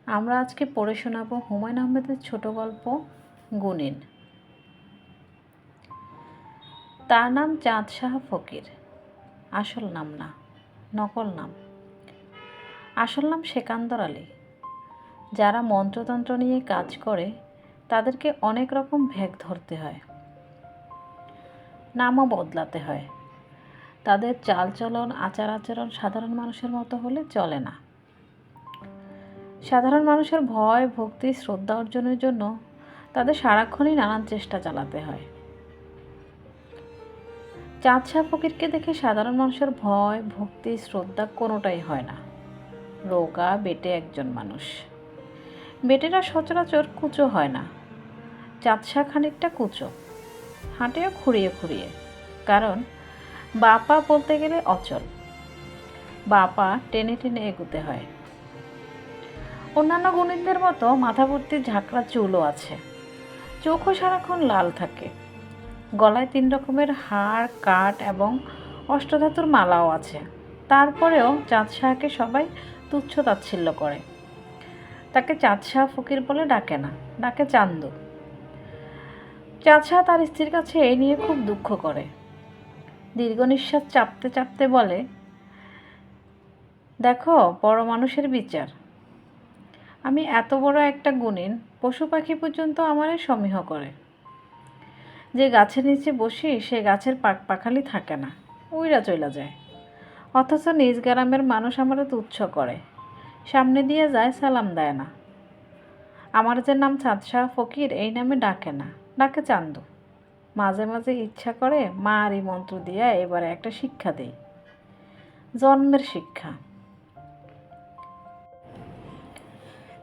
আমরা আজকে পড়ে শোনাবো হুমায়ূন আহমেদের ছোট গল্প গুণিন। তার নাম চাঁদ শাহ ফকির। আসল নাম না, নকল নাম। আসল নাম সেকান্দর আলী। যারা মন্ত্রতন্ত্র নিয়ে কাজ করে তাদেরকে অনেক রকম ভেগ ধরতে হয়, নামও বদলাতে হয়। তাদের চালচলন আচার আচরণ সাধারণ মানুষের মতো হলে চলে না। সাধারণ মানুষের ভয় ভক্তি শ্রদ্ধা অর্জনের জন্য তাদের সারাক্ষণই নানান চেষ্টা চালাতে হয়। চাঁদ শাহ ফকিরকে দেখে সাধারণ মানুষের ভয় ভক্তি শ্রদ্ধা কোনোটাই হয় না। রোগা বেটে একজন মানুষ। বেটেরা সচরাচর কুচো হয় না। চাঁদ শাহ খানিকটা কুচো, হাঁটেও খুঁড়িয়ে খুঁড়িয়ে, কারণ বাপা বলতে গেলে অচল। বাপা টেনে টেনে এগুতে হয়। অন্যান্য গুণীদের মতো মাথা ভর্তি ঝাঁকড়া চুলও আছে। চোখও সারাক্ষণ লাল থাকে। গলায় 3 রকমের হাড় কাঠ এবং অষ্টধাতুর মালাও আছে। তারপরেও চাঁদ শাহকে সবাই তুচ্ছ তাচ্ছিল্য করে। তাকে চাঁদ শাহ ফকির বলে ডাকে না, ডাকে চান্দু। চাঁদ শাহ তার স্ত্রীর কাছে এই নিয়ে খুব দুঃখ করে। দীর্ঘ নিঃশ্বাস চাপতে চাপতে বলে, দেখো বড় মানুষের বিচার। আমি এত বড় একটা গুণিন, পশু পাখি পর্যন্ত আমারে সমীহ করে। যে গাছের নিচে বসি সে গাছের পাখালি থাকে না, উইরা চইলা যায়। অথচ নিজ গ্রামের মানুষ আমারে তুচ্ছ করে, সামনে দিয়ে যায় সালাম দেয় না। আমার যে নাম চাঁদ শাহ ফকির এই নামে ডাকে না, ডাকে চান্দু। মাঝে মাঝে ইচ্ছা করে মা আর এই মন্ত্র দিয়া এবারে একটা শিক্ষা দেই, জন্মের শিক্ষা।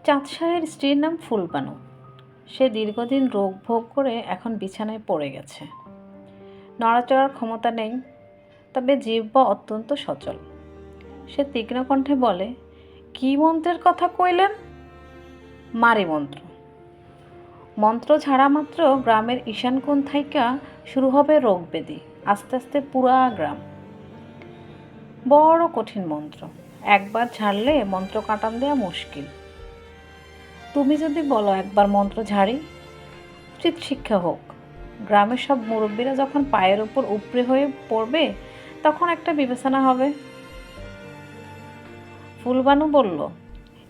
চাঁদ শাহের স্ত্রীর নাম ফুলবানু। সে দীর্ঘদিন রোগ ভোগ করে এখন বিছানায় পড়ে গেছে। নড়াচড়ার ক্ষমতা নেই, তবে জিহ্বা অত্যন্ত সচল। সে তীক্ষ্ণ কণ্ঠে বলে, কি মন্ত্রের কথা কইলেন? মারি মন্ত্র। মন্ত্র ছাড়া মাত্র গ্রামের ঈশান কোণ থাইকা শুরু হবে রোগ ব্যাধি, আস্তে আস্তে পুরা গ্রাম। বড় কঠিন মন্ত্র, একবার ঝাড়লে মন্ত্র কাটান দেয়া মুশকিল। তুমি যদি বলো একবার মন্ত্র ঝাড়ি, উচিত শিক্ষা হোক। গ্রামের সব মুরব্বীরা যখন পায়ের উপর উপড়ে হয়ে পড়বে তখন একটা বিবেচনা হবে। ফুলবানু বলল,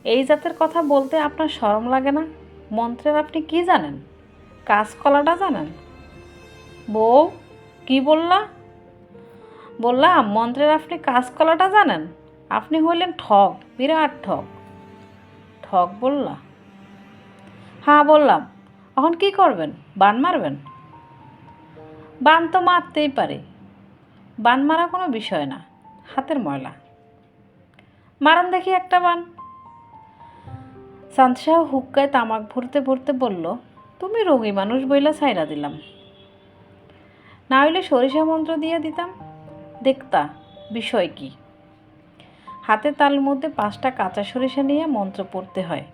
এই জাতের কথা বলতে আপনার শরম লাগে না? মন্ত্রের আপনি কি জানেন? কাঁচকলাটা জানেন? বউ, কি বললা? বললাম মন্ত্রের আপনি কাঁচকলাটা জানেন? আপনি হইলেন ঠক, বিরাট ঠক। ঠক বললা? হ্যাঁ বললাম। এখন কি করবেন? বান মারবেন? বান তো মারতেই পারে, বান মারা কোনো বিষয় না, হাতের ময়লা। মারান দেখি একটা বান। চাঁদ শাহ হুক্কায় তামাক ভরতে ভরতে বলল, তুমি রোগী মানুষ বইলা ছাইরা দিলাম, না হইলে সরিষা মন্ত্র দিয়ে দিতাম, দেখতা বিষয় কি। হাতে তালের মধ্যে 5টা কাঁচা সরিষা নিয়ে মন্ত্র পড়তে হয়।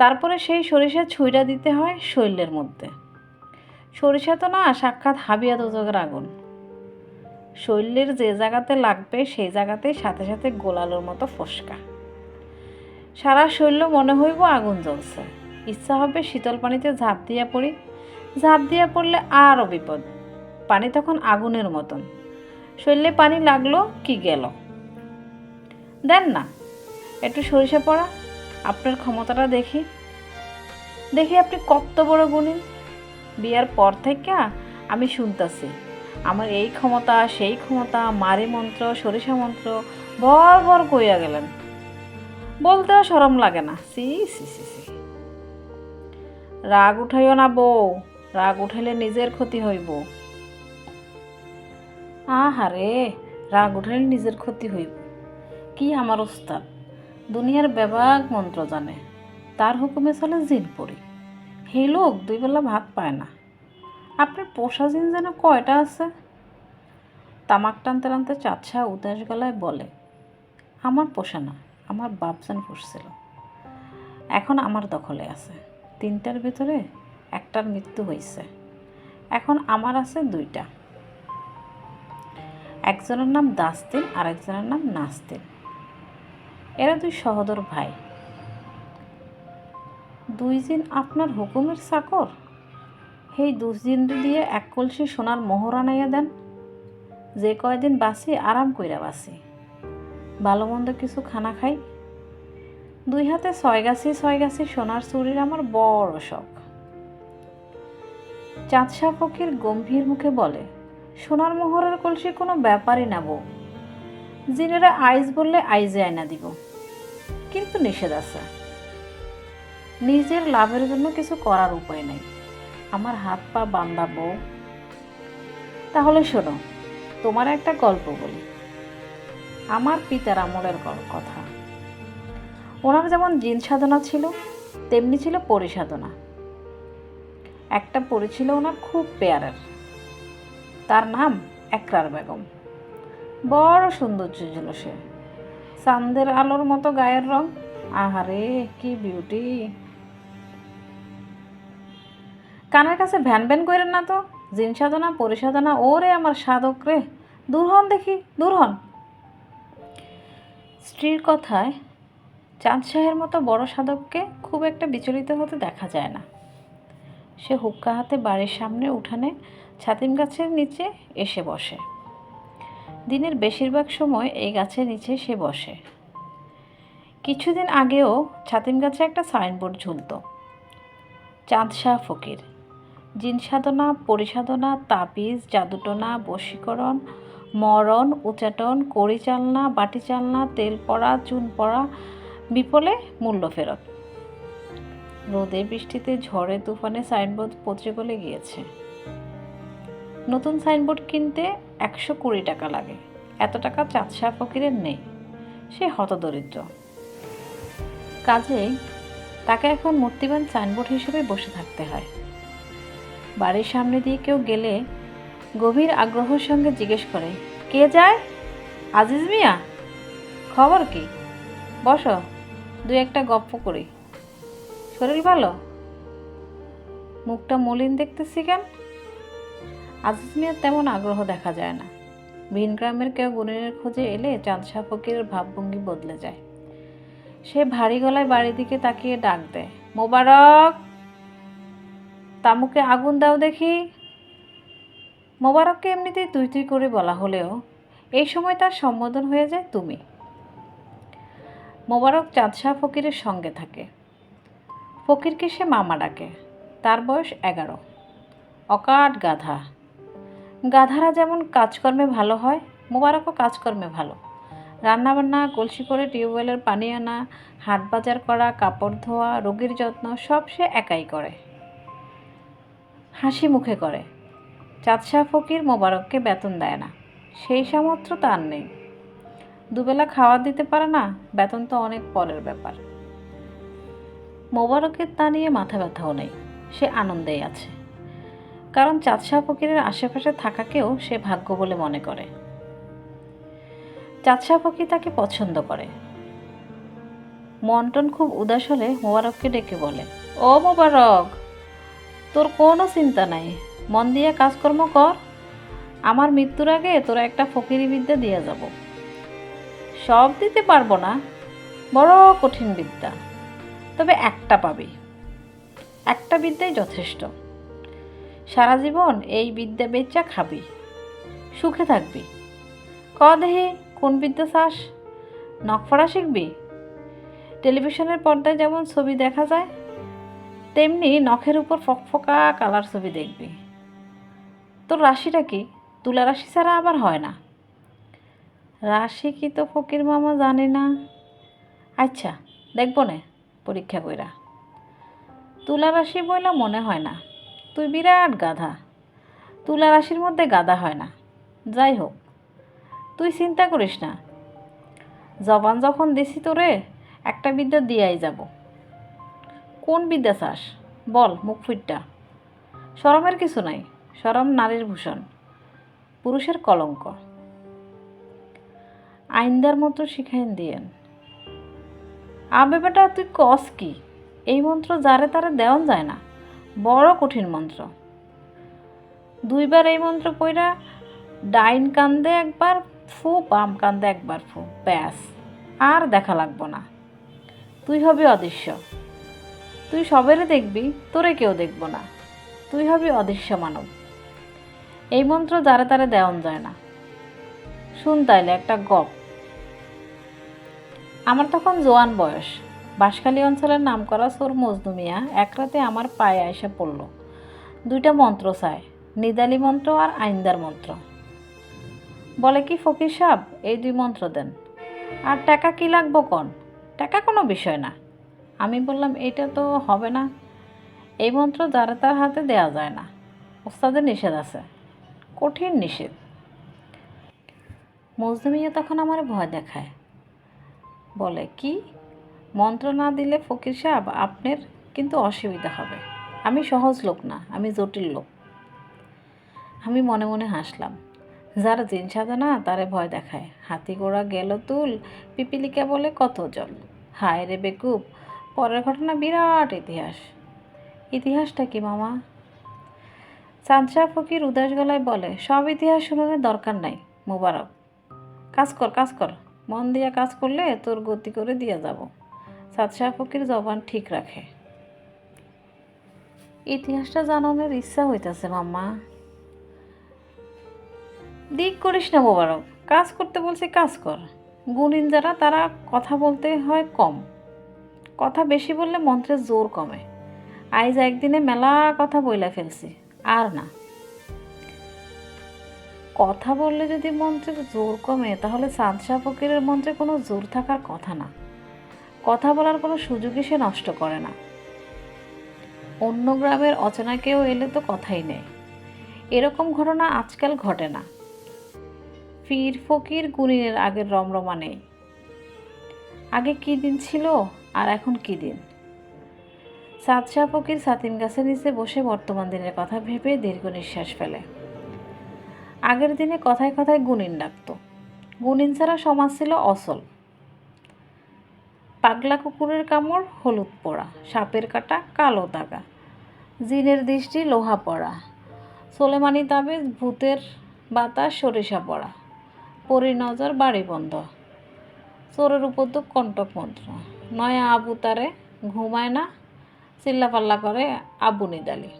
তারপরে সেই সরিষা ছুঁইড়া দিতে হয় শৈলের মধ্যে। সরিষা তো না, সাক্ষাৎ হাবিয়া দোজকের আগুন। শৈলের যে জায়গাতে লাগবে সেই জায়গাতেই সাথে সাথে গোলালোর মতো ফসকা। সারা শৈল মনে হইব আগুন জ্বলছে। ইচ্ছা হবে শীতল পানিতে ঝাঁপ দিয়া পড়ি। ঝাঁপ দিয়া পড়লে আরও বিপদ। পানি তখন আগুনের মতন। শৈলে পানি লাগলো কি গেল। দেন না একটু সরিষা পড়া, আপনার ক্ষমতাটা দেখি। দেখি আপনি কত বড় গুণী। বিয়ার পর থেকে আমি শুনতাছি আমার এই ক্ষমতা সেই ক্ষমতা, মারি মন্ত্র সরিষা মন্ত্র ভর ভর কইয়া গেলেন। বলতেও শরম লাগে না? সি সি সি সি। রাগ উঠাইও না বউ, রাগ উঠাইলে নিজের ক্ষতি হইব। আহারে, রাগ উঠাইলে নিজের ক্ষতি হইব? কি আমার ওস্তাদ, দুনিয়ার বেবাক মন্ত্র জানে, তার হুকুমে চলে জিন পড়ি। সেই লোক 2 বেলা ভাত পায় না। আপনার পোষা জিন যেন কয়টা আছে? তামাক টানতে টানতে চাঁদ শাহ উদাস গলায় বলে, আমার পোষা না, আমার বাপজান পুষছিল। এখন আমার দখলে আছে। 3টার ভেতরে একটার মৃত্যু হয়েছে। এখন আমার আছে 2টা। একজনের নাম দাস্তিন আর একজনের নাম নাস্তিন। এরা 2 সহোদর ভাই। 2 দিন আপনার হুকুমের চাকর, সেই 2 দিন দিয়ে 1 কলসি সোনার মোহর আনাইয়া দেন। যে কয়দিন বাঁচি আরাম কইরা বাঁচি, ভালো মন্দ কিছু খানা খাই। 2 হাতে 6 গাছি সোনার চুরির আমার বড় শখ। চাঁদ শাহ ফকির গম্ভীর মুখে বলে, সোনার মোহরের কলসি কোনো ব্যাপারই না বউ, জিনেরা আইজ বললে আইজে আয়না দিব, কিন্তু নিষেধ আছে। নিজের লাভের জন্য কিছু করার উপায় নেই, আমার হাত পা বান্ধা বউ। তাহলে শোনো, তোমার একটা গল্প বলি, আমার পিতার আমলের কথা। ওনার যেমন জিন সাধনা ছিল, তেমনি ছিল পরিসাধনা। একটা পরি ছিল ওনার খুব পেয়ারের, তার নাম একরার বেগম। বড় সৌন্দর্য ছিল সে, চাঁদের আলোর মতো গায়ের রং, আহারে কি বিউটি। কানের কাছে ভ্যান ভ্যান করেন না তো, জিন সাধনা পরিসাধনা, ওরে আমার সাধক রে, দূর হন দেখি, দূর হন। স্ত্রীর কথায় চাঁদ শাহের মতো বড় সাধককে খুব একটা বিচলিত হতে দেখা যায় না। সে হুক্কা হাতে বাড়ির সামনে উঠানে ছাতিম গাছের নিচে এসে বসে। দিনের বেশিরভাগ সময় এই গাছের নিচে সে বসে। কিছুদিন আগেও ছাতিম গাছে একটা সাইনবোর্ড ঝুলত, চাঁদ শাহ ফকির, জিন সাধনা পরিসাধনা, তাবিজ, জাদুটোনা, বশীকরণ, মরণ, উচাটন, কড়ি চালনা, বাটি চালনা, তেল পড়া, চুন পড়া, বিপলে মূল্য ফেরত। রোদে বৃষ্টিতে ঝড়ে তুফানে সাইনবোর্ড পচে গলে গিয়েছে। নতুন সাইনবোর্ড কিনতে 120 টাকা লাগে, এত টাকা চাঁদ শাহ ফকিরের নেই, সে হতদরিদ্র। কাজেই তাকে এখন মূর্তিমান সাইনবোর্ড হিসেবে বসে থাকতে হয়। বাড়ির সামনে দিয়ে কেউ গেলে গভীর আগ্রহের সঙ্গে জিজ্ঞেস করে, কে যায়? আজিজ মিয়া, খবর কি? বসো, 2-1 গপ্প করি। শরীর ভালো? মুখটা মলিন দেখতেছি কেন? আজিজ মিয়ার তেমন আগ্রহ দেখা যায় না। ভিন গ্রামের কেউ গুণিনের খোঁজে এলে চাঁদ শাহ ফকিরের ভাবভঙ্গি বদলে যায়। সে ভারী গলায় বাড়ির দিকে তাকিয়ে ডাক দেয়, মোবারক, তামুকে আগুন দাও দেখি। মোবারককে এমনিতেই তুই তুই করে বলা হলেও এই সময় তার সম্বোধন হয়ে যায় তুমি। মোবারক চাঁদ শাহ ফকিরের সঙ্গে থাকে। ফকিরকে সে মামা ডাকে। তার বয়স 11। অকাট গাধা। গাধারা যেমন কাজকর্মে ভালো হয়, মোবারকও কাজকর্মে ভালো। রান্নাবান্না, কলসি করে টিউবওয়েলের পানি আনা, হাট বাজার করা, কাপড় ধোয়া, রোগীর যত্ন সব সে একাই করে, হাসি মুখে করে। চাঁদ শাহ ফকির মোবারককে বেতন দেয় না, সেই সামর্থ্য তার নেই। দুবেলা খাওয়া দিতে পারে না, বেতন তো অনেক পরের ব্যাপার। মোবারকের তা নিয়ে মাথা ব্যথাও নেই, সে আনন্দেই আছে। কারণ চাঁদ শাহ ফকিরের আশেপাশে থাকাকেও সে ভাগ্য বলে মনে করে। চাঁদ শাহ ফকির তাকে পছন্দ করে। মন্টন খুব উদাস হলে মোবারককে ডেকে বলে, ও মোবারক, তোর কোনো চিন্তা নাই, মন দিয়ে কাজকর্ম কর। আমার মৃত্যুর আগে তোরা একটা ফকিরি বিদ্যা দিয়ে যাব। সব দিতে পারবো না, বড় কঠিন বিদ্যা, তবে একটা পাবি। একটা বিদ্যাই যথেষ্ট। সারা জীবন এই বিদ্যা বেচা খাবি, সুখে থাকবি। দেহি কোন বিদ্যা চাস? নখফড়া শিখবি? টেলিভিশনের পর্দায় যেমন ছবি দেখা যায়, তেমনি নখের উপর ফকফকা কালার ছবি দেখবি। তোর রাশিটা কি? তুলা রাশি ছাড়া আবার হয় না। রাশি কি তো ফকির মামা জানি না। আচ্ছা, দেখবো না, পরীক্ষা কইরা। তুলা রাশি বইলা মনে হয় না, তুই বিরাট গাধা। তুলা রাশির মধ্যে গাধা হয় না। যাই হোক, তুই চিন্তা করিস না, জবান যখন দিছি তোরে একটা বিদ্যা দিয়াই যাব। কোন বিদ্যা চাস বল, মুখ ফুটটা। শরমের কিছু নাই, শরম নারীর ভূষণ, পুরুষের কলঙ্ক। আইনদার মন্ত্র শিখাইন দিয়েন। আবে বেটা, তুই কস কি? এই মন্ত্র যারে তারে দেওয়ান যায় না, বড় কঠিন মন্ত্র। 2 বার এই মন্ত্র পইরা ডাইন কান্দে একবার ফু, বাম কান্দে একবার ফু, ব্যাস, আর দেখা লাগবো না। তুই হবি অদৃশ্য। তুই সবেরে দেখবি, তোরে কেউ দেখব না, তুই হবি অদৃশ্য মানব। এই মন্ত্র দ্বারা তারে দেওয়ান যায় না। শুন তাইলে একটা গপ। আমার তখন জোয়ান বয়স। বাঁশখালী অঞ্চলের নামকরা সোর মজনু মিয়া এক রাতে আমার পায়ে আইসা পড়ল। দুইটা মন্ত্র চায়, নিদালি মন্ত্র আর আইন্দার মন্ত্র। বলে কি ফকির সাহেব, এই দুই মন্ত্র দেন। আর টাকা কি লাগবো কন? টাকা কোনো বিষয় না। আমি বললাম এটা তো হবে না, এই মন্ত্র যারা তার হাতে দেয়া যায় না, ওস্তাদের নিষেধ আছে, কঠিন নিষেধ। মজনু মিয়া তখন আমার ভয় দেখায়, বলে কি মন্ত্র না দিলে ফকির সাহেব আপনার কিন্তু অসুবিধা হবে। আমি সহজ লোক না, আমি জটিল লোক। আমি মনে মনে হাসলাম। যারা জিন সাধে না তারে ভয় দেখায়, হাতি ঘোড়া গেল তুল, পিপিলিকা বলে কত জল। হায় রে বেকুব, পরের ঘটনা বিরাট ইতিহাস। ইতিহাসটা কি মামা? চাঁদশাহ ফকির উদাস গলায় বলে, সব ইতিহাস শোনানোর দরকার নাই মোবারক। কাজ কর, কাজ কর, মন দিয়া কাজ করলে তোর গতি করে দিয়ে যাব। চাঁদশাহ ফকির জবান ঠিক রাখে। ইতিহাসটা জানানোর ইচ্ছা হইতেছে মাম্মা। দিক করিস না মোবারক, কাজ করতে বলছি কাজ কর। গুণিন যারা তারা কথা বলতে হয় কম, কথা বেশি বললে মন্ত্রের জোর কমে। আইজ একদিনে মেলা কথা বইলা ফেলছি, আর না। কথা বললে যদি মন্ত্রের জোর কমে তাহলে চাঁদশাহ ফকিরের মন্ত্রে কোনো জোর থাকার কথা না। কথা বলার কোনো সুযোগই সে নষ্ট করে না। অন্য গ্রামের অচেনা কেউ এলে তো কথাই নেই। এরকম ঘটনা আজকাল ঘটে না। পীর ফকির গুণিনের আগের রমরমা নেই। আগে কি দিন ছিল আর এখন কি দিন। চাঁদশাহ ফকির ছাতিম গাছের নিচে বসে বর্তমান দিনের কথা ভেবে দীর্ঘ নিঃশ্বাস ফেলে। আগের দিনে কথায় কথায় গুণিন ডাকত। গুণিন ছাড়া সমাজ ছিল অচল। পাগলা কুকুরের কামড় হলুদ পোড়া, সাপের কাটা কালো দাগা, জিনের দৃষ্টি লোহা পড়া, সোলেমানি তাবিজ ভূতের বাতাস সরিষা পড়া, পরী নজর বাড়ি বন্ধ, চোরের উপদ্রব কণ্টক মন্ত্র, নয়া আবু তারে ঘুমায় না, চিল্লাপাল্লা করে আবু নিদালি।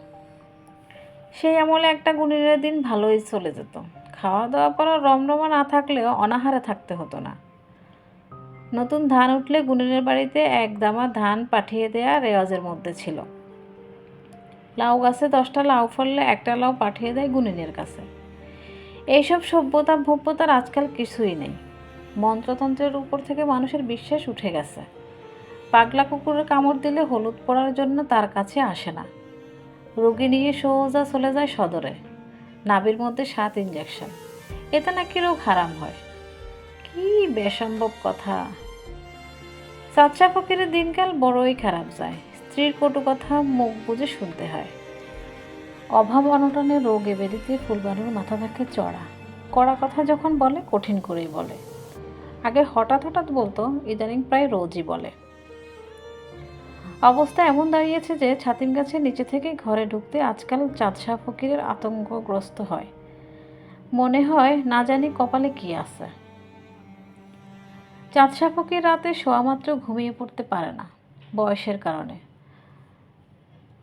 সেই আমলে একটা গুণিনের দিন ভালোই চলে যেত। খাওয়া দাওয়া করার রমরমা না থাকলেও অনাহারে থাকতে হতো না। নতুন ধান উঠলে গুণিনের বাড়িতে এক দামা ধান পাঠিয়ে দেয়া রেওয়াজের মধ্যে ছিল। লাউ গাছে 10টা লাউ ফললে একটা লাউ পাঠিয়ে দেয় গুণিনের কাছে। এইসব সভ্যতা ভব্যতার আজকাল কিছুই নেই। মন্ত্রতন্ত্রের উপর থেকে মানুষের বিশ্বাস উঠে গেছে। পাগলা কুকুরের কামড় দিলে হলুদ পড়ার জন্য তার কাছে আসে না। রোগী নিয়ে সোজা চলে যায় সদরে, নাভির মধ্যে 7 ইঞ্জেকশন, এতে নাকি রোগ হারাম হয়। কি বেসম্ভব কথা। চাঁদশাহ ফকিরের দিনকাল বড়ই খারাপ যায়। স্ত্রীর কটু কথা মুখ বুজে শুনতে হয়। অভাব অনটনে রোগে বেদিতে ফুলবানুর মাথা থাকে চড়া। কড়া কথা যখন বলে কঠিন করেই বলে। আগে হঠাৎ হঠাৎ বলতো, ইদানিং প্রায় রোজই বলে। অবস্থা এমন দাঁড়িয়েছে যে ছাতিম গাছের নিচে থেকে ঘরে ঢুকতে আজকাল চাঁদশাহ ফকিরের আতঙ্কগ্রস্ত হয়। মনে হয় না জানি কপালে কি আছে। চাঁদশাহ ফকির রাতে শোয়ামাত্র ঘুমিয়ে পড়তে পারে না, বয়সের কারণে।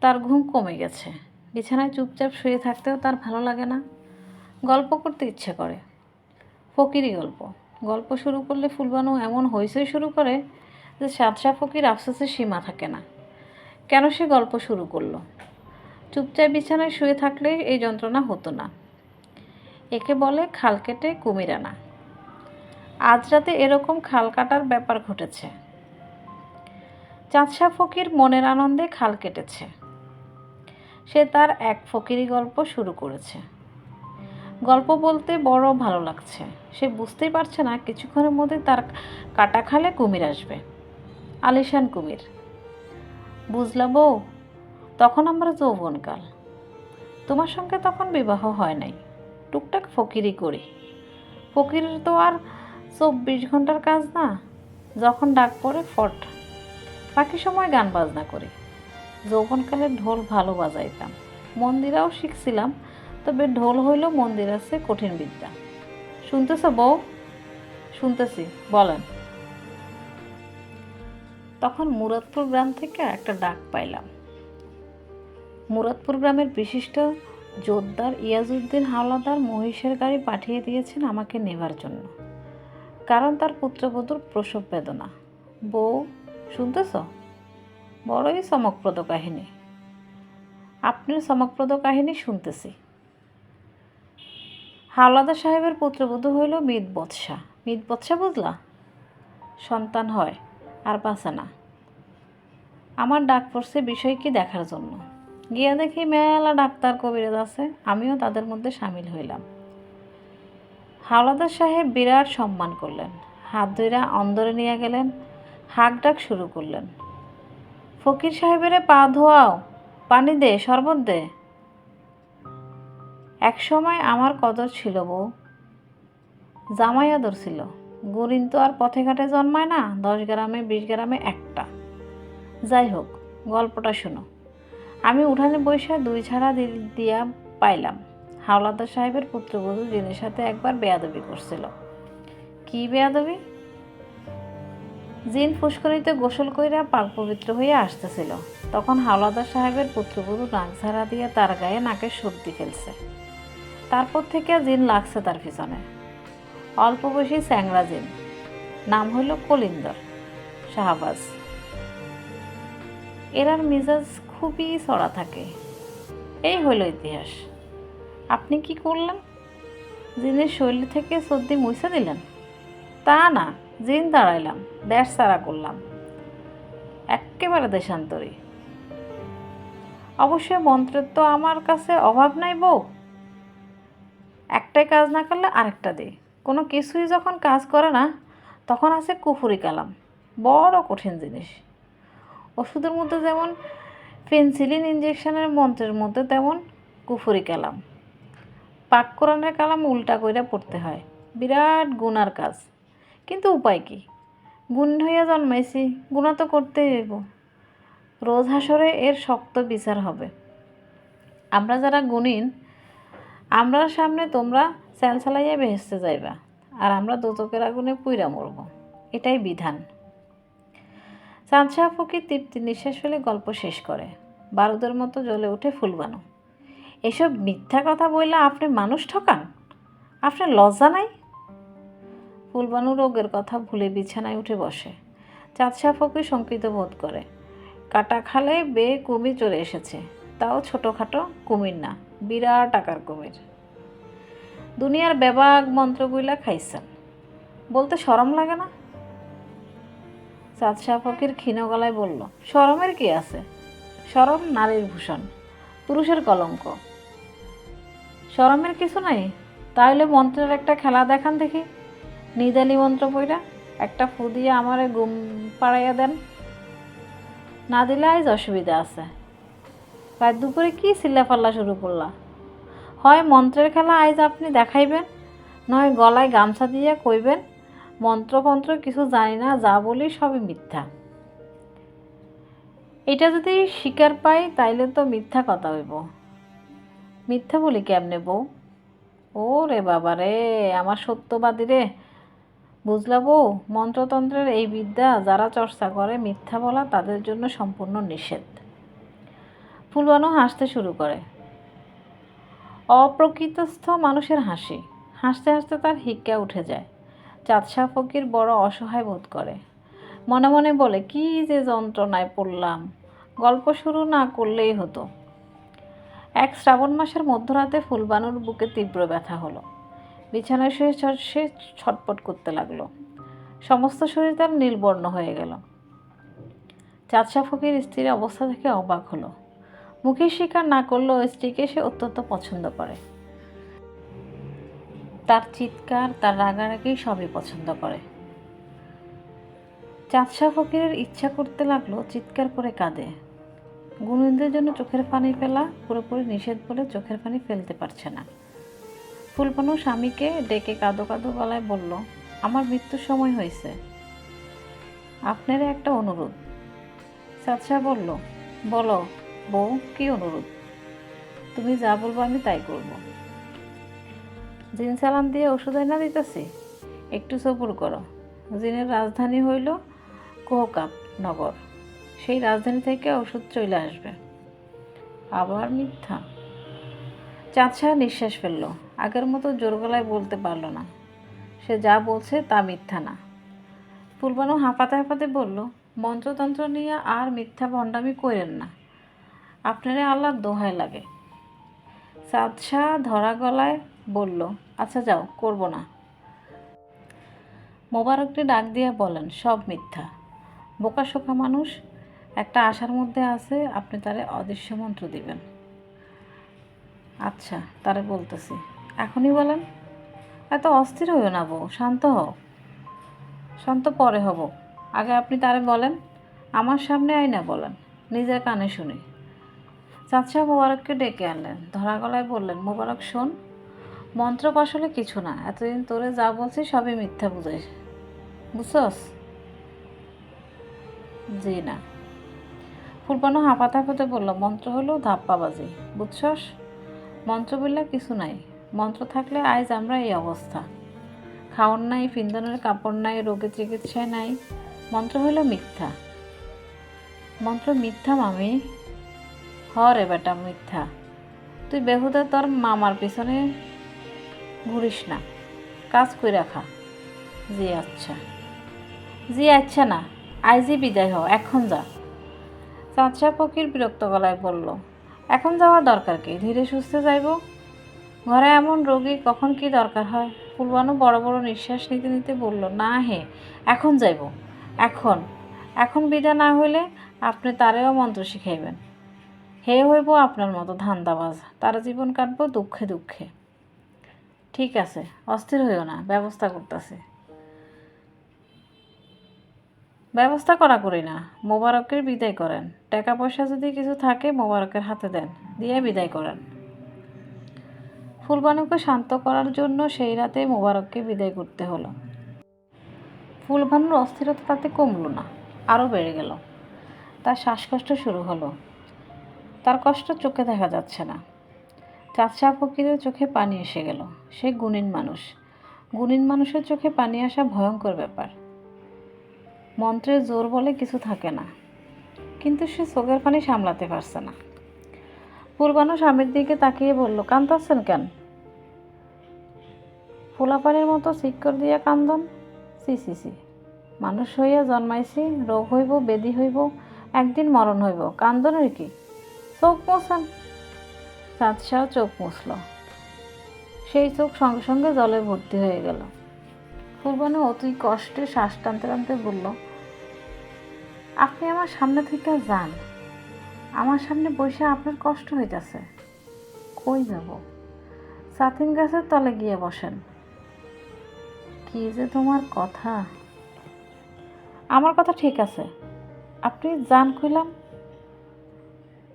তার ঘুম কমে গেছে। বিছানায় চুপচাপ শুয়ে থাকতেও তার ভালো লাগে না। গল্প করতে ইচ্ছে করে, ফকিরি গল্প। গল্প শুরু করলে ফুলবানু এমন হইচই শুরু করে যে চাঁদশাহ ফকির আফসোসের সীমা থাকে না। কেন সে গল্প শুরু করলো? চুপচাপ বিছানায় শুয়ে থাকলে এই যন্ত্রণা হতো না। একে বলে খাল কেটে কুমির আনা। আজ রাতে এরকম খাল কাটার ব্যাপার ঘটেছে। চাঁদশাহ ফকির মনের আনন্দে খাল কেটেছে। সে তার এক ফকিরি গল্প শুরু করেছে। গল্প বলতে বড় ভালো লাগছে। সে বুঝতেই পারছে না কিছুক্ষণের মধ্যে তার কাটা খালে কুমির আসবে, আলিশান কুমির। বুঝলা বউ, তখন আমরা যৌবনকাল। তোমার সঙ্গে তখন বিবাহ হয় নাই। টুকটাক ফকিরি করি। ফকিরের তো আর 24 ঘন্টার কাজ না। যখন ডাক পড়ে ফট, বাকি সময় গান বাজনা করি। যৌবনকালে ঢোল ভালো বাজাইতাম, মন্দিরাও শিখছিলাম। তবে ঢোল হইল মন্দির আছে কঠিন বিদ্যা। শুনতেছ বউ? শুনতেছি, বলেন। তখন মুরাদপুর গ্রাম থেকে একটা ডাক পাইলাম। মুরাদপুর গ্রামের বিশিষ্ট জোরদার ইয়াজউদ্দিন হাওলাদার মহিষের গাড়ি পাঠিয়ে দিয়েছেন আমাকে নেবার জন্য, কারণ তার পুত্রবধূর প্রসব বেদনা। বউ, শুনতেছ? বড়ই চমকপ্রদ কাহিনী। আপনার চমকপ্রদ কাহিনী শুনতেছি। হাওলাদার সাহেবের পুত্রবধূ হইল মিতবৎসা। মিতবৎসা বুঝলা? সন্তান হয় আর বাঁচে না। আমার ডাক পড়ছে বিষয় কি দেখার জন্য। গিয়া দেখি মেলা ডাক্তার কবিরাজ আছে, আমিও তাদের মধ্যে সামিল হইলাম। হাওলাদার সাহেব বিরাট সম্মান করলেন, হাত ধইরা অন্দরে নিয়ে গেলেন, হাঁক ডাক শুরু করলেন। ফকির সাহেবেরে পা ধোয়াও, পানি দে, শরবত দে। এক সময় আমার কদর ছিল বউ, জামাই আদর ছিল। গরিন তো আর পথে ঘাটে জন্মায় না, 10 গ্রামে 20 গ্রামে একটা। যাই হোক, গল্পটা শোনো। আমি উঠানে বৈশা 2 ছাড়া দিয়া পাইলাম হাওলাদার সাহেবের পুত্রবধূ জিনের সাথে একবার বেয়াদবি করছিল। কি বেয়াদবি? জিন পুষ্করিতে গোসল কইরা পাক পবিত্র হয়ে আসতেছিল, তখন হাওলাদার সাহেবের পুত্রবধূ নাক ঝাড়া দিয়ে তার গায়ে নাকের সর্দি ফেলছে। তারপর থেকে জিন লাগছে তার পিছনে। অল্প বয়সী স্যাংরা জিন, নাম হইল কলিন্দর শাহবাজ। এরার মেজাজ খুবই চড়া থাকে। এই হইল ইতিহাস। আপনি কি করলেন? জিনের শৈলী থেকে সর্দি মুছে দিলেন? তা না, জিন দাঁড়াইলাম, দেশ ছাড়া করলাম, একেবারে দেশান্তরী। অবশ্যই মন্ত্রের তো আমার কাছে অভাব নাই বউ। একটাই কাজ না করলে আরেকটা দিই। কোনো কিছুই যখন কাজ করে না, তখন আছে কুফুরি কালাম, বড় কঠিন জিনিস। ওষুধের মধ্যে যেমন পেনসিলিন ইঞ্জেকশনের, মন্ত্রের মধ্যে তেমন কুফুরি কালাম। পাক কোরআনের কালাম উল্টা কইরা পড়তে হয়, বিরাট গুনার কাজ। কিন্তু উপায় কি? গুণ হইয়া জন্মাইছি, গুণা তো করতেই হইব। রোজ হাসরে এর শক্ত বিচার হবে। আমরা যারা গুণিন, আমরার সামনে তোমরা স্যালসালাইয়া বেহেস্তে যাইবা, আর আমরা দোতকের আগুনে পুইরা মরব। এটাই বিধান। চাঁদ শাহ ফকির তৃপ্তি নিঃশ্বাস ফেলে গল্প শেষ করে। বারুদের মতো জ্বলে ওঠে ফুলবানু। এসব মিথ্যা কথা বইলা আপনি মানুষ ঠকান? আপনার লজ্জা নাই? ফুলবানু রোগের কথা ভুলে বিছানায় উঠে বসে। চাঁদ শাহ ফকির শঙ্কিত বোধ করে। কাটা খালে বেয়ে কুমির চলে এসেছে, তাও ছোটোখাটো কুমির না, বিরাট আকার কুমির। দুনিয়ার বেবাগ মন্ত্রগুলা খাইছেন, বলতে শরম লাগে না? চাঁদ শাহ ফকির ক্ষীণ গলায় বলল, শরমের কি আছে? শরম নারীর ভূষণ, পুরুষের কলঙ্ক। শরমের কিছু নাই? তাহলে মন্ত্রের একটা খেলা দেখান দেখি। নিদালি মন্ত্র পইরা একটা ফু দিয়ে আমারে ঘুম পাড়াইয়া দেন। না দিলে আজ অসুবিধা আছে। রাত দুপুরে কি চিল্লাফাল্লা শুরু করলা? হয় মন্ত্রের খেলা আজ আপনি দেখাইবেন, নয় গলায় গামছা দিয়ে কইবেন মন্ত্রপন্ত্র কিছু জানি না, যা বলি সবই মিথ্যা। এটা যদি স্বীকার পাই তাইলে তো মিথ্যা কথা হইব। মিথ্যা বলি কেমনে বউ? ও রে বাবা রে, আমার সত্যবাদী রে। বুঝলা বউ, মন্ত্রতন্ত্রের এই বিদ্যা যারা চর্চা করে, মিথ্যা বলা তাদের জন্য সম্পূর্ণ নিষেধ। ফুলবানু হাসতে শুরু করে। অপ্রকৃতস্থ মানুষের হাসি। হাসতে হাসতে তার হিক্কা উঠে যায়। চাঁদ শাহ ফকির বড় অসহায় বোধ করে। মনে মনে বলে, কি যে যন্ত্রণায় পড়লাম, গল্প শুরু না করলেই হতো। এক শ্রাবণ মাসের মধ্যরাতে ফুলবানুর বুকে তীব্র ব্যথা হলো। বিছানায় শুয়ে সে ছটপট করতে লাগলো। সমস্ত শরীর তার নীলবর্ণ হয়ে গেল। চাঁদ শাহ ফকির স্ত্রীর অবস্থা থেকে অবাক হলো। মুখে স্বীকার না করলেও স্ত্রীকে সে অত্যন্ত পছন্দ করে। তার চিৎকার, তার রাগারাগি সবই পছন্দ করে। চাঁদ শাহ ফকিরের ইচ্ছা করতে লাগলো চিৎকার করে কাঁদে। গুণীন্দ্রের জন্য চোখের পানি ফেলা পুরোপুরি নিষেধ বলে চোখের পানি ফেলতে পারছে না। ফুলবানু স্বামীকে ডেকে কাঁদো কাঁদো গলায় বলল, আমার মৃত্যুর সময় হয়েছে, আপনার একটা অনুরোধ। চাঁদ শাহ বলল, বলো বউ, কি অনুরোধ? তুমি যা বলবো আমি তাই করব। জিন সালাম দিয়ে ওষুধ এনে দিতেছি, একটু সবুর করো। জিনের রাজধানী হইল কোহকাপ, নগর, সেই রাজধানী থেকে ওষুধ চলে আসবে। আবার মিথ্যা? চাঁদ সাহা নিঃশ্বাস ফেলল। আগের মতো জোর গলায় বলতে পারল না, সে যা বলছে তা মিথ্যা না। ফুলবানু হাঁপাতে হাঁপাতে বলল, মন্ত্রতন্ত্র নিয়ে আর মিথ্যা ভণ্ডামি করেন না, আপনারে আল্লাহর দোহাই লাগে। চাঁদ সাহা ধরা গলায় বলল, আচ্ছা যাও, করব না। মোবারককে ডাক দিয়ে বলেন, সব মিথ্যা। বোকাশোকা মানুষ, একটা আশার মধ্যে আছে আপনি তারে অদৃশ্য মন্ত্র দিবেন। আচ্ছা, তারে বলতেছি, এখনই বলেন। এত অস্থির হইও না বউ, শান্ত হও। শান্ত পরে হব, আগে আপনি তারে বলেন। আমার সামনে আইনা বলেন, নিজের কানে শুনি। চাঁদ সাহা মোবারককে ডেকে আনলেন, ধরা গলায় বললেন, মোবারক শোন, মন্ত্র আসলে কিছু না, এতদিন তোরে যা বলছি সবই মিথ্যা বুঝাইস, বুঝছস? জি না। ফুলবানু হাঁপাতে হাঁপাতে বলল, মন্ত্র হলো ধাপ্পাবাজি, বুঝছস? মন্ত্র বললে কিছু নাই, মন্ত্র থাকলে আজ আমরা এই অবস্থা। খাওয়ার নাই, ফিন্দনের কাপড় নাই, রোগের চিকিৎসায় নাই। মন্ত্র হলো মিথ্যা। মন্ত্র মিথ্যা মামি? রে বেটা মিথ্যা। তুই বেহুদা তোর মামার পিছনে ঘুরিস না, কাজ করে রাখা। জি আচ্ছা। জি আচ্ছা না, আইজি বিদায় হও, এখন যা। চাঁদ সাহা ফকির বিরক্ত গলায় বলল, এখন যাওয়ার দরকার কি, ধীরে সুস্থে যাইব। ঘরে এমন রোগী কখন কি দরকার হয়। ফুলবানু বড় বড় নিঃশ্বাস নিতে নিতে বলল, না হে, এখন যাইব, এখন। এখন বিদায় না হইলে আপনি তারেও মন্ত্র শিখাইবেন। হে হইব আপনার মতো ধান্দাবাজ, তারা জীবন কাটবো দুঃখে দুঃখে। ঠিক আছে, অস্থির হইও না, ব্যবস্থা করতেছে। ব্যবস্থা করা করি না, মোবারকের বিদায় করেন। টাকা পয়সা যদি কিছু থাকে মোবারকের হাতে দেন, দিয়ে বিদায় করেন। ফুলবানুকে শান্ত করার জন্য সেই রাতে মোবারককে বিদায় করতে হলো। ফুলবানুর অস্থিরতা তাতে কমল না, আরও বেড়ে গেল। তার শ্বাসকষ্ট শুরু হলো, তার কষ্ট চোখে দেখা যাচ্ছে না। চাঁদ সাহা ফকিরের চোখে পানি এসে গেল। সে গুণীন মানুষ, গুণীন মানুষের চোখে পানি আসা ভয়ঙ্কর ব্যাপার। মন্ত্রের জোর বলে কিছু থাকে না, কিন্তু সে চোখের পানি সামলাতে পারছে না। ফুলবানু স্বামীর দিকে তাকিয়ে বলল, কান্দাচ্ছেন কেন? ফুলাপানির মতো চিক্কর দিয়া কান্দন? সি সি সি, মানুষ হইয়া জন্মাইছি, রোগ হইব, ব্যাধি হইব, একদিন মরণ হইব, কান্দনের কি? চোখ মোছেন। চাঁদ সাহা চোখ মুছল, সেই চোখ সঙ্গে সঙ্গে জলে ভর্তি হয়ে গেল। ফুলবানু অতি কষ্টে শ্বাস টানতে টানতে বলল, আপনি আমার সামনে থেকে যান, আমার সামনে বসে আপনার কষ্ট হইতেছে। কই যাব? সাতিম গাছের তলে গিয়ে বসেন। কি যে তোমার কথা। আমার কথা ঠিক আছে, আপনি যান কইলাম,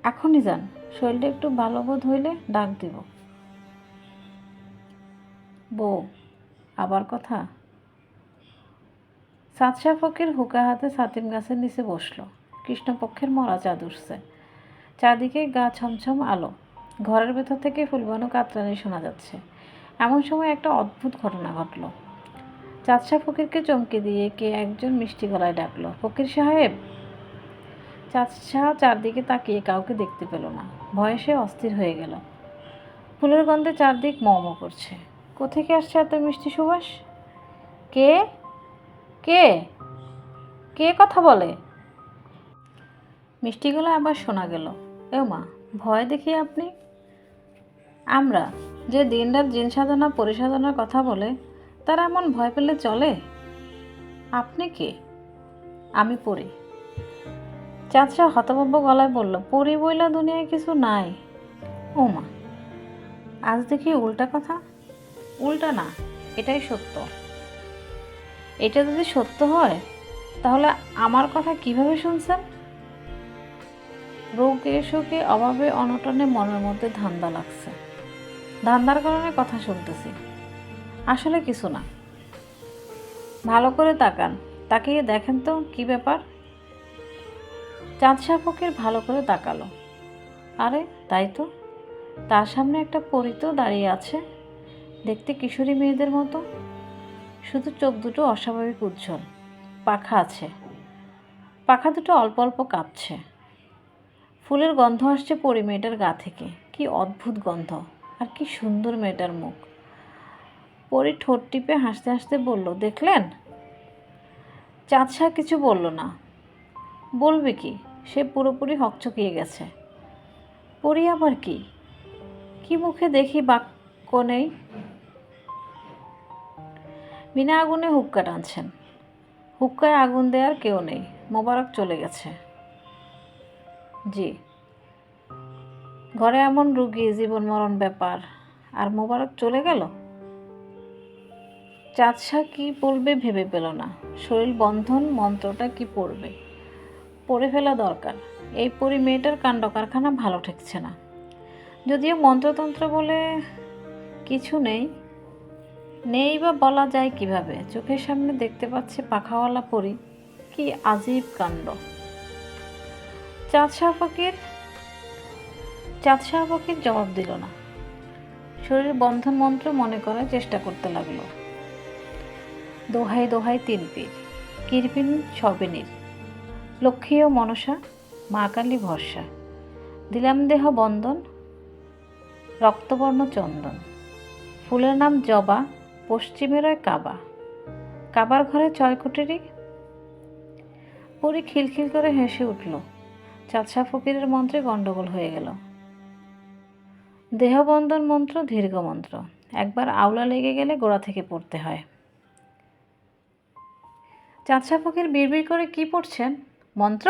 এখনই যান। শরীরটা একটু ভালো বোধ হইলে ডাক দিব। বউ, আবার কথা? চাঁদ সাহা ফকির হুকা হাতে ছাতিম গাছের নিচে বসল। কৃষ্ণপক্ষের মরা চাঁদ উঠছে, চারদিকে গা ছমছম আলো। ঘরের ভেতর থেকে ফুলবানু কাতরানি শোনা যাচ্ছে। এমন সময় একটা অদ্ভুত ঘটনা ঘটল। চাঁদ সাহা ফকিরকে চমকে দিয়ে কে একজন মিষ্টি গলায় ডাকলো, ফকির সাহেব। চাঁদ সাহা চারদিকে তাকিয়ে কাউকে দেখতে পেল না। ভয়ে সে অস্থির হয়ে গেল। ফুলের গন্ধে চারদিক মম করছে। কোথেকে আসছে এত মিষ্টি সুবাস? কে কে কে কথা বলে? মিষ্টি গলায় আবার শোনা গেল, এ মা, ভয় দেখি আপনি? আমরা যে দিনরাত জিন সাধনা পরিসাধনার কথা বলে, তারা এমন ভয় পেলে চলে? আপনি কে? আমি পড়ি। চাঁদ সাহা হতভম্ব গলায় বলল, পড়ি বইলা দুনিয়ায় কিছু নাই। ও মা, আজ দেখি উল্টা কথা। উল্টা না, এটাই সত্য। এটা যদি সত্য হয় তাহলে আমার কথা কিভাবে শুনছেন? রোগে শোকে অভাবে অনটনে মনের মধ্যে ধান্দা লাগছে, ধান্দার কারণে কথা শুনতেছি। আসলে কিছু না। ভালো করে তাকান, তাকিয়ে দেখেন তো কি ব্যাপার। চাঁদ সাহা ফকির ভালো করে তাকালো। আরে তাই তো, তার সামনে একটা পরী তো দাঁড়িয়ে আছে, দেখতে কিশোরী মেয়েদের মতো, শুধু চোখ দুটো অস্বাভাবিক উজ্জ্বল, পাখা আছে। পাখা দুটো অল্প অল্প কাঁপছে। ফুলের গন্ধ আসছে পরি মেয়েটার গা থেকে। কি অদ্ভুত গন্ধ, আর কি সুন্দর মেয়েটার মুখ। পরি ঠোঁট টিপে হাসতে হাসতে বলল, দেখলেন? চাঁদ শাহ কিছু বলল না। বলবে কি, সে পুরোপুরি হকচকিয়ে গেছে। পরি আবার কি কি মুখে দেখি বাক্য নেই। বিনা আগুনে হুক্কা টানছেন। হুক্কায় আগুন দেওয়ার কেউ নেই। মোবারক চলে গেছে। জি, ঘরে এমন রুগী, জীবন মরণ ব্যাপার, আর মোবারক চলে গেল। চাঁদ শাহ কী বলবে ভেবে পেল না। শরীর বন্ধন মন্ত্রটা কি পড়বে, পড়ে ফেলা দরকার। এই পরি মেয়েটার কাণ্ড কারখানা ভালো ঠেকছে না। যদিও মন্ত্রতন্ত্র বলে কিছু নেই বা বলা যায় কিভাবে। চোখের সামনে দেখতে পাচ্ছে পাখাওয়ালা পরি। কি আজীব কাণ্ড। চাঁদ শাহ ফকির জবাব দিল না। শরীর বন্ধন মন্ত্র মনে করার চেষ্টা করতে লাগলো। দোহাই দোহাই তিন পীর, কিরপিন সবেনীর, লক্ষ্মী ও মনসা, মা কালী ভরসা, দিলাম দেহ বন্দন, রক্তবর্ণ চন্দন। ফুলের নাম জবা, পশ্চিমের ওই কাবা, কাবার ঘরে 6 কোটেরই। পরি খিলখিল করে হেসে উঠল। চাঁদ শাহ ফকিরের মন্ত্রে গণ্ডগোল হয়ে গেল। দেহবন্ধন মন্ত্র দীর্ঘ মন্ত্র, একবার আওলা লেগে গেলে গোড়া থেকে পড়তে হয়। চাঁদ শাহ ফকির বিড়বিড় করে, কি পড়ছেন? মন্ত্র?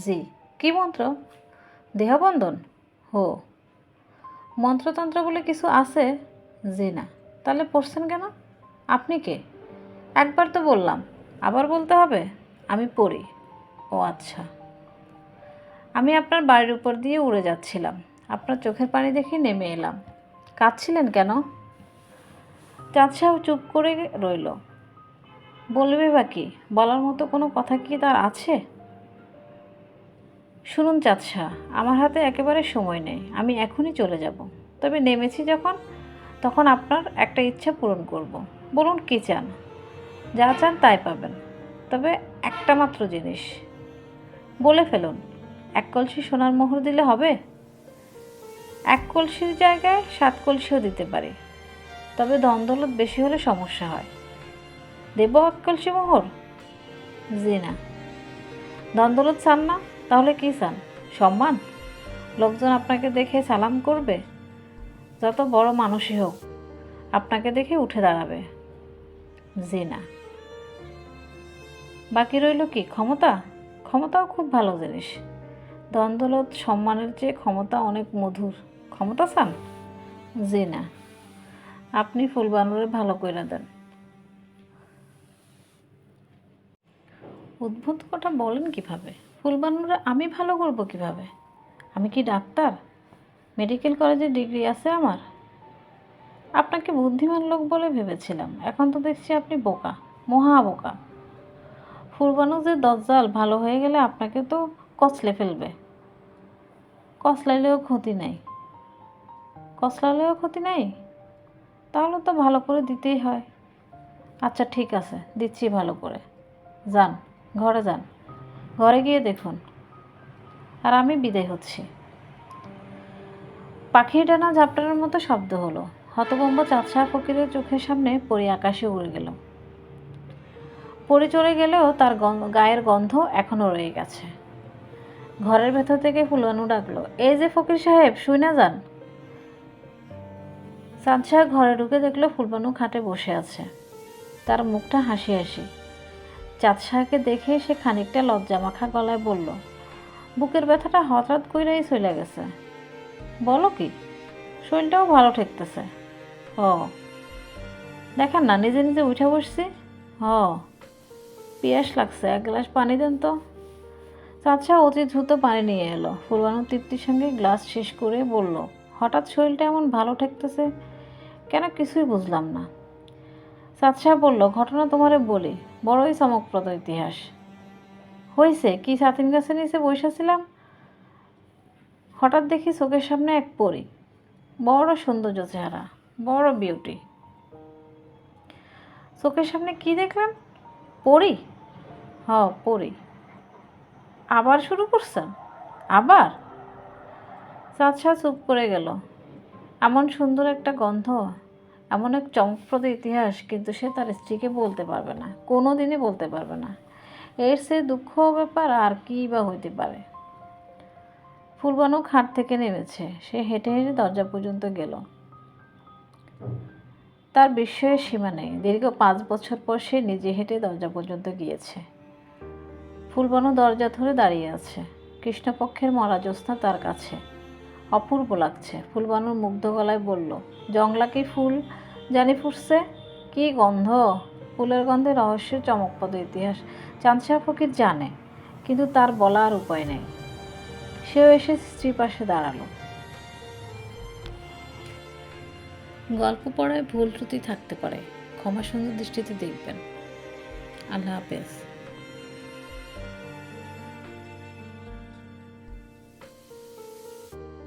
জি। কি মন্ত্র? দেহবন্ধন? হো। মন্ত্রতন্ত্র বলে কিছু আছে? জি না। তাহলে পড়ছেন কেন? আপনি কে? একবার তো বললাম, আবার বলতে হবে? আমি পড়ি। ও আচ্ছা। আমি আপনার বাড়ির উপর দিয়ে উড়ে যাচ্ছিলাম, আপনার চোখের পানি দেখে নেমে এলাম। কাঁদছিলেন কেন? চাঁদ শাহ চুপ করে রইল। বলবে বা কি? বলার মতো কোনো কথা কি তার আছে? শুনুন চাঁদ শাহ, আমার হাতে একেবারে সময় নেই। আমি এখনই চলে যাব। তবে নেমেছি যখন, তখন আপনার একটা ইচ্ছা পূরণ করব। বলুন কী চান? যা চান তাই পাবেন, তবে একটা মাত্র জিনিস। বলে ফেলুন। 1 কলসি সোনার মোহর দিলে হবে? 1 কলসির জায়গায় 7 কলসিও দিতে পারি, তবে দ্বন্দ্বলত বেশি হলে সমস্যা হয়। দেব 1 কলসি মোহর? জি না। দ্বন্দ্বলত চান না? তাহলে কী চান? সম্মান? লোকজন আপনাকে দেখে সালাম করবে? যত বড় মানুষই হোক, আপনাকে দেখে উঠে দাঁড়াবে? জি না। বাকি রইল কি? ক্ষমতা? ক্ষমতাও খুব ভালো জিনিস। দ্বন্দ্বলত সম্মানের চেয়ে ক্ষমতা অনেক মধুর। ক্ষমতা চান? জি না। আপনি ফুলবানুরে ভালো কইরা দেন। উদ্ভুত কথা বলেন কিভাবে? ফুলবানুরে আমি ভালো করব কিভাবে? আমি কি ডাক্তার? মেডিকেল কলেজে ডিগ্রি আছে আমার। আপনাকে বুদ্ধিমান লোক বলে ভেবেছিলাম, এখন তো দেখছি আপনি বোকা, মহা বোকা। ফুলবানু যে দজ্জাল, ভালো হয়ে গেলে আপনাকে তো কচলে ফেলবে। কচলাইলেও ক্ষতি নাই। কচলালেও ক্ষতি নাই? তাহলে তো ভালো করে দিতেই হয়। আচ্ছা ঠিক আছে, দিচ্ছি ভালো করে। যান, ঘরে যান। ঘরে গিয়ে দেখুন। আর আমি বিদায় হচ্ছি। পাখির ডানা ঝাপটানোর মতো শব্দ হলো। হতভম্ব চাঁদ শাহ ফকিরের চোখের সামনে পরি আকাশে উড়ে গেল। পরি চলে গেলেও তার গায়ের গন্ধ এখনও রয়ে গেছে। ঘরের ভেতর থেকে ফুলবানু ডাকলো, এই যে ফকির সাহেব, শুই না যান। চাঁদ শাহ ঘরে ঢুকে দেখলো ফুলবানু খাটে বসে আছে, তার মুখটা হাসি হাসি। চাঁদ শাহকে দেখে সে খানিকটা লজ্জামাখা গলায় বলল, বুকের ব্যথাটা হঠাৎ কইরাই চলে গেছে। বলো কি? শরীরটাও ভালো ঠেকতেছে। ও, দেখেন না নিজে নিজে উঠে বসছি। পিয়াস লাগছে, 1 গ্লাস পানি দেন তো। চাঁদ শাহ অতি দ্রুত পানি নিয়ে এলো। ফুলবানু তৃপ্তির সঙ্গে গ্লাস শেষ করে বলল, হঠাৎ শরীরটা এমন ভালো ঠেকতেছে কেন, কিছুই বুঝলাম না। চাঁদ শাহ বলল, ঘটনা তোমারে বলি, বড়ই চমকপ্রদ ইতিহাস। হয়েছে কি? ছাতিম গাছের নিচে বসেছিলাম, হঠাৎ দেখি চোখের সামনে এক পরী, বড় সৌন্দর্য চেহারা, বড় বিউটি। চোখের সামনে কি দেখলাম? পরী? পরী। আবার শুরু করছেন? আবার? চাঁদ শাহ চুপ করে গেল। এমন সুন্দর একটা গন্ধ, এমন এক চমকপ্রদ ইতিহাস, কিন্তু সে তার স্ত্রীকে বলতে পারবে না, কোনো দিনই বলতে পারবে না। এর সে দুঃখ ব্যাপার আর কী বা হইতে পারে। ফুলবানু খাট থেকে নেমেছে। সে হেঁটে হেঁটে দরজা পর্যন্ত গেল। তার বিস্ময়ের সীমা নেই। দীর্ঘ 5 বছর পর সে নিজে হেঁটে দরজা পর্যন্ত গিয়েছে। ফুলবানু দরজা ধরে দাঁড়িয়ে আছে। কৃষ্ণপক্ষের মরা জ্যোৎস্না তার কাছে অপূর্ব লাগছে। ফুলবানুর মুগ্ধ গলায় বলল, জংলা কি ফুল জানি ফুটছে? কি গন্ধ! ফুলের গন্ধে রহস্যের চমকপ্রদ ইতিহাস চাঁদ শাহ ফকির জানে, কিন্তু তার বলার উপায় নেই। সেও এসে স্ত্রীর পাশে দাঁড়ালো। গল্প পড়ায় ভুল ত্রুটি থাকতে পারে, ক্ষমা সুন্দর দৃষ্টিতে দেখবেন। আল্লাহ হাফেজ।